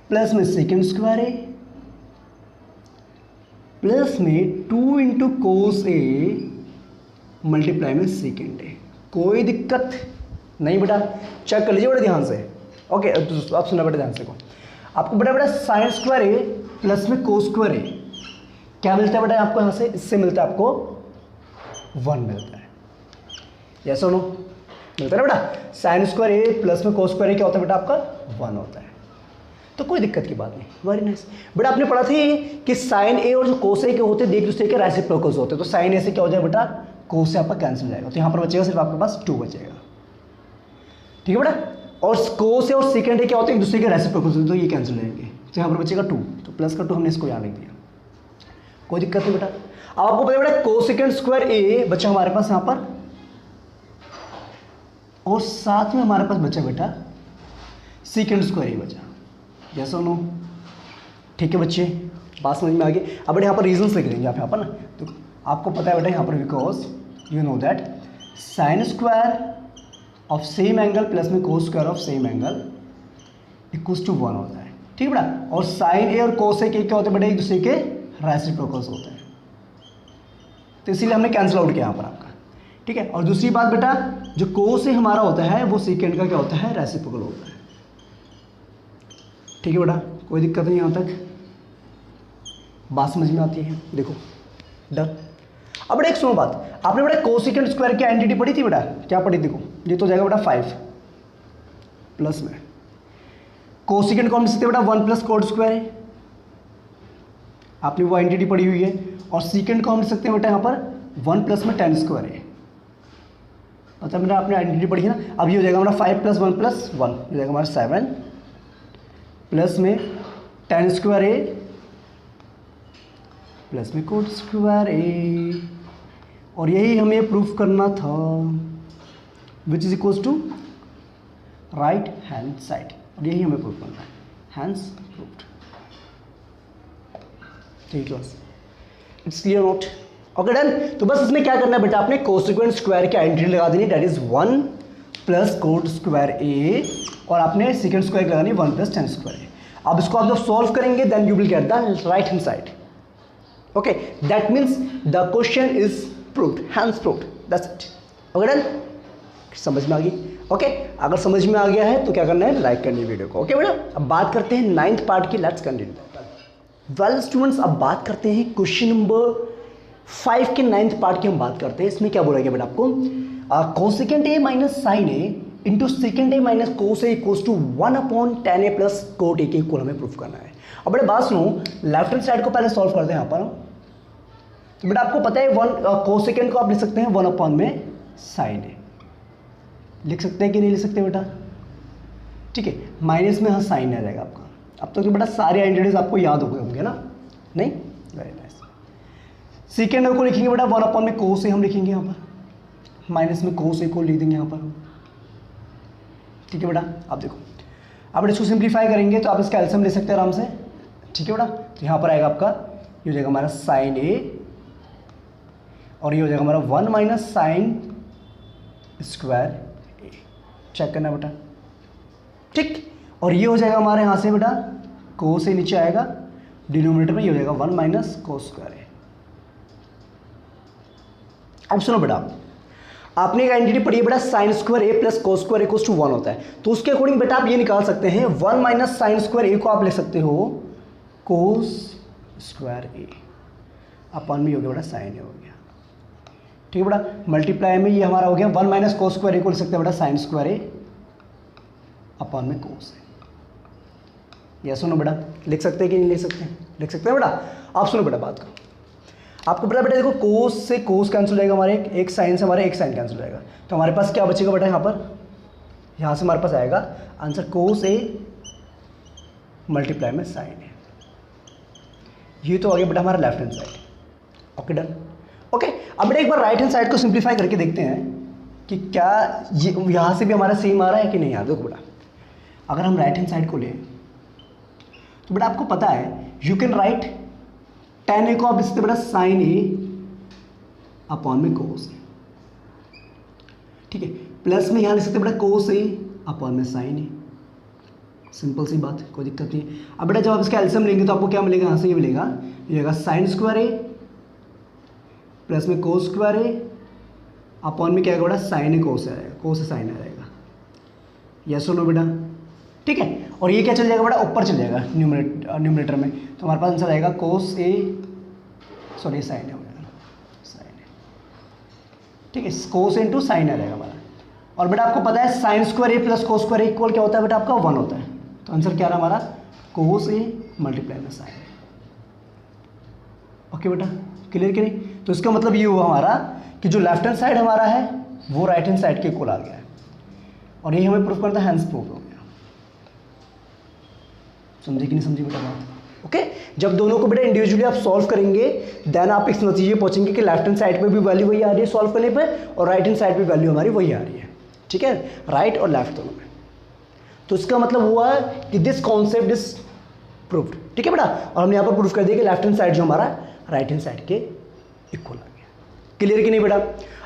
प्लस में सेकेंड स्क्वायर ए प्लस में 2 इंटू कोस ए मल्टीप्लाई में सेकेंड ए। कोई दिक्कत नहीं बेटा, चेक कर लीजिए बड़े ध्यान से। ओके, आप सुना बेटा ध्यान से को, आपको बड़ा बड़ा साइन स्क्वायर ए प्लस में कोस स्क्वायर ए क्या मिलता है बेटा आपको यहाँ से? इससे मिलता है आपको 1 मिलता है। यस और नो? मिलता है ना बेटा? साइन स्क्वायर ए प्लस में कोस स्क्वायर ए क्या होता है बेटा आपका? 1 होता है। तो कोई दिक्कत की बात नहीं, वेरी नाइस। बट आपने पढ़ा था कि साइन ए और जो कोस ए के होते हैं एक दूसरे के रेसिप्रोकल्स होते हैं, तो साइन ए से क्या हो जाएगा बेटा? कोस से आपका कैंसिल हो जाएगा, तो यहाँ पर बचेगा सिर्फ आपके पास 2 बचेगा। ठीक है बेटा? और कोस ए और सेकेंड ए क्या होते हैं? एक दूसरे के रेसिप्रोकल्स होते हैं, तो ये कैंसिल हो जाएंगे, तो यहाँ पर बचेगा 2, तो प्लस का 2 हमने इसको यहाँ लिख दिया। कोई दिक्कत नहीं बेटा। अब आपको पता है बेटा कोसेकेंट स्क्वायर ए बचा हमारे पास यहाँ पर, और साथ में हमारे पास बचा बेटा सेकेंड स्क्वायर ए बचा। यस और नो? ठीक है बच्चे, बात समझ में आ गई। अब बेटा यहाँ पर रीजंस लिख देंगे आप यहाँ पर ना, तो आपको पता है बेटा यहाँ पर because you know that sine square of same angle plus में cos square of same angle equals to 1 होता है। ठीक है बेटा? और साइन ए और कोस ए के क्या होते हैं बेटा? एक दूसरे के रेसिप्रोकल्स होते हैं, तो इसीलिए हमने कैंसिल आउट किया यहाँ पर आपका। ठीक है? और दूसरी बात बेटा, जो कोस ए हमारा होता है वो सेकेंड का क्या होता है? रेसिप्रोकल होता है। ठीक है बेटा? कोई दिक्कत नहीं यहाँ तक, बात समझ में आती है? देखो डन। अब बेटा एक सुनो बात, आपने बेटा कोसेकेंट स्क्वायर की आइडेंटिटी पढ़ी थी बेटा? क्या पढ़ी? देखो ये तो जाएगा बेटा 5 प्लस में कोसेकेंट कौन लिख सकते बेटा? 1 प्लस कोड स्क्वायर है, आपने वो आइडेंटिटी पढ़ी हुई है। और सेकेंड को हम लिख सकते हैं बेटा यहाँ पर 1 प्लस में 10 स्क्वायर है, मतलब बेटा आपने आइडेंटिटी पढ़ी है ना। अब ये हो जाएगा हमारा 5 प्लस 1 प्लस 1 हो जाएगा हमारा 7 प्लस में 10 स्क्वायर ए प्लस में कोड स्क्वायर ए, और यही हमें प्रूफ करना था, which is equals to right hand side, और यही हमें प्रूफ करना है, हैंड्स प्रूफ्ड। ठीक है, it's clear note? Okay done. तो बस इसमें क्या करना है बेटा, आपने कोसेकेंट स्क्वायर की आइडेंटिटी लगा देनी, that is 1 plus cot square A, और आपने सेकेंड स्क्वायर लगानी 1 प्लस 10 स्क्वायर ए। अब इसको आप जब सॉल्व करेंगे then you will get the right hand side. Okay, that means the question is proved, hence proved, that's it. Okay done? समझ में आ गई? ओके, अगर समझ में आ गया है तो क्या करना है? लाइक करनी है वीडियो को। ओके बेटा, अब बात करते हैं 9th पार्ट की, लेट्स कंटिन्यू। वेल स्टूडेंट्स, अब बात करते हैं क्वेश्चन नंबर 5 के 9th पार्ट की हम बात करते हैं। इसमें क्या बोला गया बेटा आपको? Cosecant A minus sine A into second A minus cos A equals to 1/10 A plus cot A के इक्वल हमें प्रूफ करना है। अब बेटा बात सुनो, लेफ्ट हैंड साइड को पहले सॉल्व करते हैं यहाँ पर। तो बेटा आपको पता है कोसेकेंट को आप लिख सकते हैं 1/में साइन ए, लिख सकते हैं कि नहीं लिख सकते बेटा? ठीक है, माइनस में हाँ साइन आ जाएगा आपका। अब तो बेटा सारे आइडेंटिटीज आपको याद हो गए होंगे ना? नहीं? Very nice. सेकेंड को लिखेंगे बेटा 1/में कोस ए हम लिखेंगे यहाँ पर, माइनस में कोस ए को लिख देंगे यहाँ पर। ठीक है बेटा? आप देखो, अब इसको सिंप्लीफाई करेंगे तो आप इसका एलसीएम ले सकते हैं आराम से। ठीक है बेटा? तो यहाँ पर आएगा आपका, ये हो जाएगा हमारा साइन ए, और ये हो जाएगा हमारा 1 माइनस साइन स्क्वायर ए। चेक करना बेटा, ठीक। और ये हो जाएगा हमारे यहाँ से बेटा कोस ए नीचे आएगा, डिनोमिनेटर में ये हो जाएगा 1 माइनस कोस स्क्वायर ए। अब सुनो बेटा, आपने एक आइडेंटिटी पढ़ी है बेटा, sine square A plus cos square equals to 1 होता है। तो उसके अकॉर्डिंग बेटा आप ये निकाल सकते हैं 1 माइनस साइन स्क्वायर ए को आप लिख सकते हो कोस स्क्वायर ए अपन में हो गया बेटा साइन ए हो गया। ठीक है बेटा? मल्टीप्लाई में ये हमारा हो गया 1 माइनस कोस स्क्वायर ए को लिख सकते हैं बेटा साइन स्क्वायर ए अपन में कोस ए। यस सुनो बेटा, लिख सकते हैं कि नहीं लिख सकते? लिख सकते हैं बेटा। आप सुनो बेटा बात को, आपको पता बेटा देखो कोस से कोस कैंसिल हो जाएगा, हमारे एक साइन से हमारे एक साइन कैंसिल हो जाएगा, तो हमारे पास क्या बचेगा बेटा? यहाँ पर, यहाँ से हमारे पास आएगा आंसर कोस ए मल्टीप्लाई में साइन ए। ये तो आ गया बेटा हमारा left hand side. Okay done? Okay, अब बेटा एक बार राइट हैंड साइड को सिंप्लीफाई करके देखते हैं। कि क्या ये यहाँ से भी हमारा सेम आ रहा है कि नहीं आ रहा। देखो बेटा, अगर हम राइट हैंड साइड को लें तो बेटा आपको पता है you can right tan a को आप इससे बेटा sin a अपॉन में cos a, ठीक है, प्लस में यहाँ लिख सकते बेटा cos a अपॉन में sin a। सिंपल सी बात, कोई दिक्कत नहीं। अब बेटा जब आप इसका एलसीएम लेंगे तो आपको क्या मिलेगा, यहाँ से ये मिलेगा, ये होगा sin स्क्वायर a प्लस में cos स्क्वायर a अपॉन में क्या आएगा बेटा sin a cos a आएगा, cos a sin a आएगा। यस और नो बेटा, ठीक है। और ये क्या चल जाएगा बेटा, ऊपर चल जाएगा न्यूमरेटर में, तो हमारे पास आंसर आएगा cos a sorry sin a हो जाएगा, sin a, ठीक है, cos a into sin a रहेगा हमारा। और बेटा आपको पता है sin square a plus cos square a equal क्या होता है बेटा आपका 1 होता है, तो आंसर क्या रहा हमारा cos a मल्टीप्लाई में sin a। ओके बेटा, क्लियर कि नहीं। तो इसका मतलब ये हुआ हमारा कि जो लेफ्ट हैंड साइड हमारा है वो राइट हैंड साइड के इक्वल आ गया है, और ये हमें प्रूफ करना है, हैंस प्रूफ हो गया। समझे कि नहीं समझे बेटा बात। ओके, जब दोनों को बेटा इंडिविजुअली आप सॉल्व करेंगे देन आप इस नतीजे पहुंचेंगे कि लेफ्ट हैंड साइड पे भी वैल्यू वही आ रही है सॉल्व करने पे, और राइट हैंड साइड पे वैल्यू हमारी वही आ रही है, ठीक है, राइट और लेफ्ट दोनों में। तो इसका मतलब हुआ कि दिस कॉन्सेप्ट इज प्रूव्ड, ठीक है बेटा। और हमने यहाँ पर प्रूफ कर दिया कि लेफ्ट हैंड साइड जो हमारा राइट हैंड साइड के इक्वल आ गया। क्लियर कि नहीं बेटा।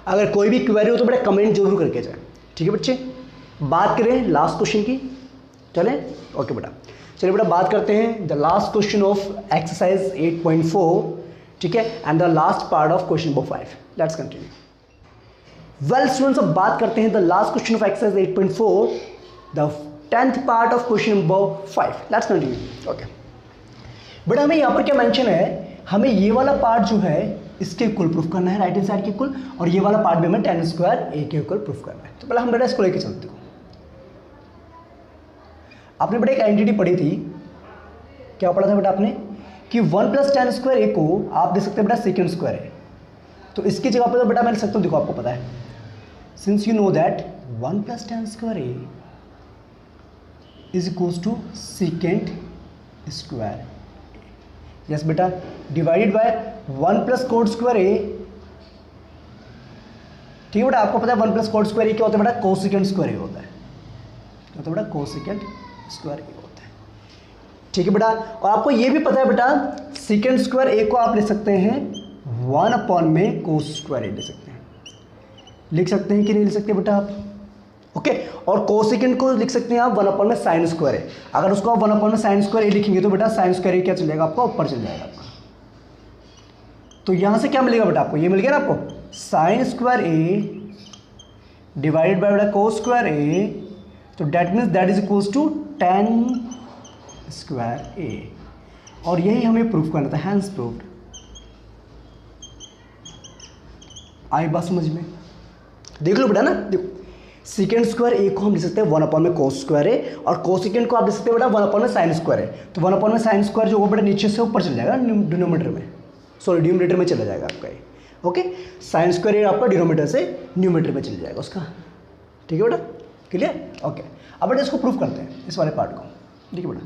अगर कोई भी क्वेरी हो तो बेटा कमेंट जरूर करके जाए, ठीक है बच्चे। बात करें लास्ट क्वेश्चन की, चलें। ओके बेटा, चलिए बेटा बात करते हैं the last question of exercise 8.4, ठीक है, and the last part of question number 5। Let's continue. Well students, अब बात करते हैं the last question of exercise 8.4, the 10th part of question number 5। Let's continue. Okay बेटा, हमें यहाँ पर क्या मेंशन है, हमें ये वाला पार्ट जो है इसके इक्वल प्रूफ करना है, राइट हैंड साइड के इक्वल, और ये वाला पार्ट भी हमें tan स्क्वायर a के इक्वल प्रूफ करना है। तो पहले हम बेटा इसको लेके चलते हो। आपने बेटा एक आइडेंटिटी पढ़ी थी, क्या पढ़ा था बेटा आपने, कि 1 प्लस tan स्क्वायर a को आप देख सकते हैं बेटा सेकेंड स्क्वायर है, तो इसकी जगह पर तो बेटा मैं लिख सकता हूँ, देखो आपको पता है, since you know that 1 plus tan square a is equals to second square, yes बेटा, divided by 1 plus cot square a, ठीक है बेटा। आपको पता है 1 प्लस कोड स्क्वायर a क्या होता है बेटा, कोसेकेंड स्क्वायर a होता है, क्या होता है बेटा, कोसेकेंड स्क्वायर a होता है, ठीक है बेटा। और आपको ये भी पता है बेटा सेकेंड स्क्वायर a को आप ले सकते हैं 1 अपॉन में कोस स्क्वायर a ले सकते हैं, लिख सकते हैं कि नहीं लिख सकते बेटा आप, ओके। और कोसेकेंड को लिख सकते हैं आप 1 अपॉन में साइन स्क्वायर a, अगर उसको आप 1 अपॉन में साइन स्क्वायर a लिखेंगे तो बेटा साइन स्क्वायर a क्या चल जाएगा आपका, ऊपर चल जाएगा आपका। तो यहाँ से क्या मिलेगा बेटा आपको, ये मिल गया ना आपको, sine square a divided by बेटा कोस स्क्वायर a, तो that means that is equals to tan square a, और यही हमें प्रूफ करना था, हैंस प्रूव्ड। आई बात समझ में, देख लो बेटा ना, देखो सेकेंड स्क्वायर a को हम लिख सकते हैं 1 अपॉन में कोस स्क्वायर a, और कोसेकेंड को आप लिख सकते हैं बेटा 1 अपॉन में साइन स्क्वायर a, तो 1 अपॉन में साइन स्क्वायर जो वो बेटा नीचे से ऊपर चल जाएगा डिनोमीटर में, सॉरी न्यूमरेटर में चला जाएगा आपका ये, ओके। साइन स्क्वायर आपका डिनोमीटर से न्यूमरेटर में चल जाएगा उसका, ठीक है बेटा, क्लियर, ओके। अब बेटा इसको प्रूफ करते हैं इस वाले पार्ट को, ठीक है बेटा।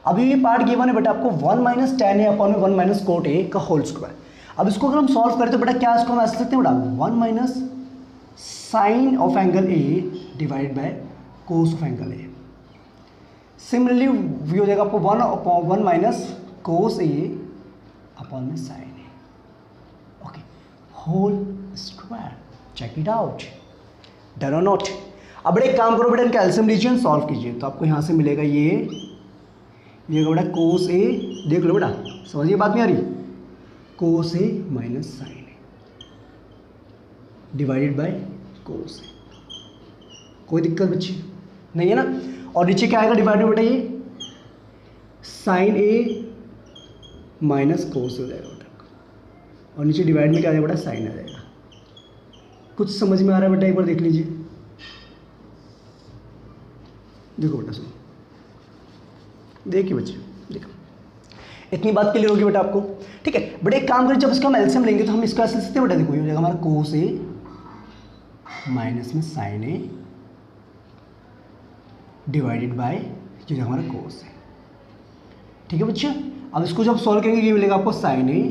अभी ये पार्ट गिवन है बेटा आपको 1 माइनस tan a अपॉन में 1 माइनस कोट a का होल स्क्वायर। अब इसको अगर हम सॉल्व करें तो बेटा क्या इसको हम ऐसे सकते हैं बेटा 1 minus sine of angle a divide by cos of angle a। Similarly ये हो जाएगा आपको 1 माइनस कोस a अपॉन में sine a, okay, whole square. Check it out, done और नॉट। अब बेटा एक काम करो बेटा, इनका एलसीएम लीजिए, सॉल्व कीजिए, तो आपको यहाँ से मिलेगा ये बेटा कोस a, देख लो बेटा, समझिए बात नहीं आ रही, cos a minus sine a divided by cos a, कोई दिक्कत बच्ची नहीं है ना। और नीचे क्या आएगा डिवाइडेड बेटा, ये साइन a माइनस कोस हो जाएगा बेटा, और नीचे डिवाइड में क्या आ जाएगा बेटा, साइन आ जाएगा। कुछ समझ में आ रहा है बेटा, एक बार देख लीजिए, देखो बेटा सुनो, देखिए बच्चे, देखो इतनी बात क्लियर होगी बेटा आपको, ठीक है। बेटा एक काम करें, जब इसका हम एलसीएम लेंगे तो हम इसका ऐसे सकते हैं बेटा, देखो ये हो जाएगा हमारा कोस a माइनस में साइन a डिवाइडेड बाय जो है हमारा कोस a, ठीक है बच्चे। अब इसको जब सॉल्व करेंगे ये मिलेगा आपको साइन a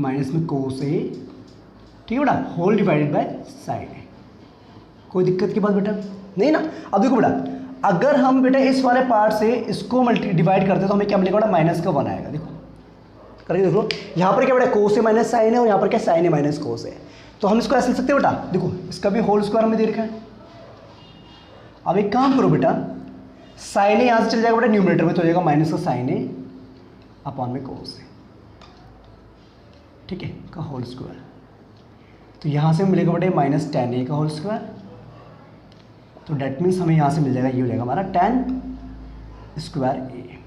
माइनस में कोस a, ठीक ठीक है बेटा, होल डिवाइडेड बाय साइन ए। कोई दिक्कत की बात बेटा नहीं ना। अब देखो बेटा, अगर हम बेटा इस वाले पार्ट से इसको डिवाइड करते हैं तो हमें क्या मिलेगा बेटा, माइनस का 1 आएगा। देखो करके देखो, यहाँ पर क्या बेटा कोस ए माइनस साइन है और यहाँ पर क्या साइन ए माइनस कोस है। तो हम इसको ऐसे लिख सकते हैं बेटा, देखो इसका भी होल स्क्वायर हमें दे रखा है। अब एक काम करो बेटा, साइन ए यहाँ से चल जाएगा बेटा न्यूमरेटर में, तो हो जाएगा माइनस का साइन ए अपॉन में कोस ए, ठीक है, का होल स्क्वायर। तो यहाँ से मिलेगा बेटा माइनस टेन ए का होल स्क्वायर। तो डेट मीन्स हमें यहाँ से मिल जाएगा, ये हो जाएगा हमारा tan square A.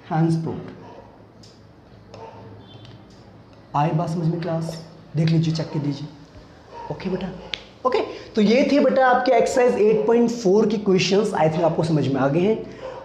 Hence proved. आए बात समझ में क्लास? देख लीजिए, चेक कर दीजिए। ओके बेटा, ओके। तो ये थे बेटा आपके एक्सरसाइज 8.4 की क्वेश्चंस। आई थिंक आपको समझ में आ गए हैं।